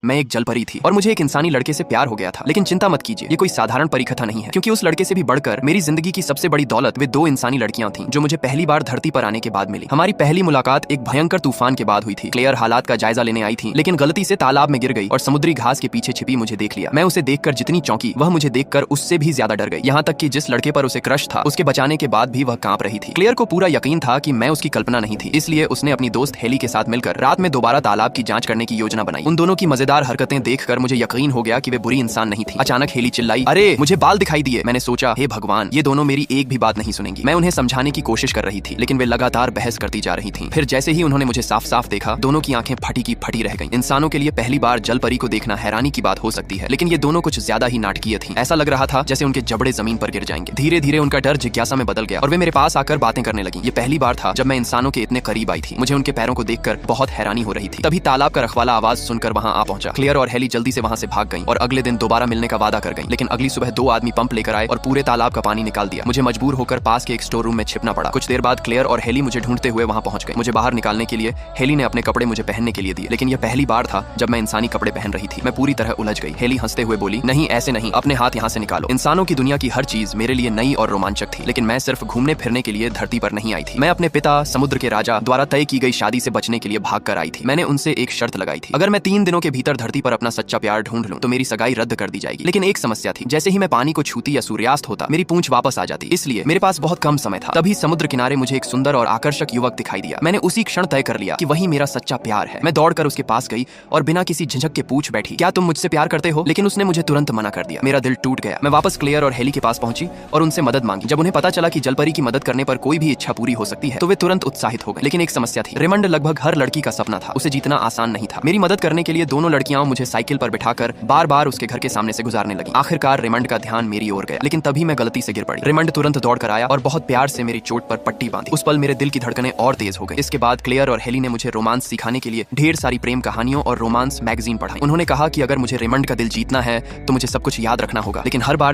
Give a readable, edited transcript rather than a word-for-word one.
मैं एक जल परी थी और मुझे एक इंसानी लड़के से प्यार हो गया था। लेकिन चिंता मत कीजिए, ये कोई साधारण परी कथा नहीं है, क्योंकि उस लड़के से भी बढ़कर मेरी जिंदगी की सबसे बड़ी दौलत वे दो इंसानी लड़कियां थीं, जो मुझे पहली बार धरती पर आने के बाद मिली। हमारी पहली मुलाकात एक भयंकर तूफान के बाद हुई थी। क्लेयर हालात का जायजा लेने आई थी, लेकिन गलती से तालाब में गिर गई और समुद्री घास के पीछे छिपी मुझे देख लिया। मैं उसे देखकर जितनी चौंकी, वह मुझे देखकर उससे भी ज्यादा डर गई। यहाँ तक कि जिस लड़के पर उसे क्रश था, उसके बचाने के बाद भी वह कांप रही थी। क्लेयर को पूरा यकीन था कि मैं उसकी कल्पना नहीं थी, इसलिए उसने अपनी दोस्त हेली के साथ मिलकर रात में दोबारा तालाब की जांच करने की योजना बनाई। उन दोनों की मजेदार हरकतें देखकर मुझे यकीन हो गया कि वे बुरी इंसान नहीं थी। अचानक हेली चिल्लाई, अरे मुझे बाल दिखाई दिए। मैंने सोचा, हे भगवान, ये दोनों मेरी एक भी बात नहीं सुनेंगी। मैं उन्हें समझाने की कोशिश कर रही थी, लेकिन वे लगातार बहस करती जा रही थीं। फिर जैसे ही उन्होंने मुझे साफ साफ देखा, दोनों की आंखें फटी की फटी रह गईं। इंसानों के लिए पहली बार जल परी को देखना हैरानी की बात हो सकती है, लेकिन ये दोनों कुछ ज्यादा ही नाटकीय थीं। ऐसा लग रहा था जैसे उनके जबड़े जमीन पर गिर जाएंगे। धीरे धीरे उनका डर जिज्ञासा में बदल गया और वे मेरे पास आकर बातें करने लगी। ये पहली बार था जब मैं इंसानों के इतने करीब आई थी। मुझे उनके पैरों को देखकर बहुत हैरानी हो रही थी। तभी तालाब का रखवाला आवाज सुनकर वहां आ पहुंचा। क्लेयर और हेली जल्दी से वहां से भाग गईं और अगले दिन दोबारा मिलने का वादा कर गईं। लेकिन अगली सुबह दो आदमी पंप लेकर आए और पूरे तालाब का पानी निकाल दिया। मुझे मजबूर होकर पास के एक स्टोर रूम में छिपना पड़ा। कुछ देर बाद क्लेयर और हेली मुझे ढूंढते हुए वहां पहुंच गए। मुझे बाहर निकालने के लिए हेली ने अपने कपड़े मुझे पहनने के लिए दिए, लेकिन यह पहली बार था जब मैं इंसानी कपड़े पहन रही थी। मैं पूरी तरह उलझ गई। हेली हंसते हुए बोली, नहीं ऐसे नहीं, अपने हाथ यहाँ से निकालो। इंसानों की दुनिया की हर चीज मेरे लिए नई और रोमांचक थी, लेकिन मैं सिर्फ घूमने फिरने के लिए धरती पर नहीं आई थी। मैं अपने पिता समुद्र के राजा द्वारा तय की गई शादी से बचने के लिए भाग कर आई थी। मैंने उनसे एक शर्त लगाई थी, अगर मैं 3 दिनों के भीतर धरती पर अपना सच्चा प्यार ढूंढ लूं तो मेरी सगाई रद्द कर दी जाएगी। लेकिन एक समस्या थी, जैसे ही मैं पानी को छूती या सूर्यास्त होता, मेरी पूंछ वापस आ जाती, इसलिए मेरे पास बहुत कम समय था। तभी समुद्र किनारे मुझे एक सुंदर और आकर्षक युवक दिखाई दिया। मैंने उसी क्षण तय कर लिया कि वही मेरा सच्चा प्यार है। मैं दौड़कर उसके पास गई और बिना किसी झिझक के पूछ बैठी, क्या तुम मुझसे प्यार करते हो? लेकिन उसने मुझे तुरंत मना कर दिया। मेरा दिल टूट गया। मैं वापस क्लेयर और हेली के पास पहुंची और उनसे मदद मांगी। जब उन्हें पता चला कि जलपरी की मदद करने पर कोई भी इच्छा पूरी हो सकती है, तो वे तुरंत उत्साहित हो गए। लेकिन एक समस्या थी, रेमंड लगभग हर लड़की का सपना था। उसे जीतना आसान नहीं था। मेरी मदद करने के लिए दोनों लड़कियां मुझे साइकिल पर बिठाकर बार बार उसके घर के सामने से गुजारने लगी। आखिरकार रेमंड का ध्यान मेरी ओर गया, लेकिन तभी मैं गलती से गिर पड़ी। रेमंड तुरंत दौड़कर आया और बहुत प्यार से मेरी चोट पर पट्टी बांधी। उस पल मेरे दिल की धड़कनें और तेज हो गई। इसके बाद क्लेयर और हेली ने मुझे रोमांस सिखाने के लिए ढेर सारी प्रेम कहानियों और रोमांस मैगजीन पढ़ाई। उन्होंने कहा कि अगर मुझे रेमंड का दिल जीतना है तो मुझे सब कुछ याद रखना होगा, लेकिन हर बार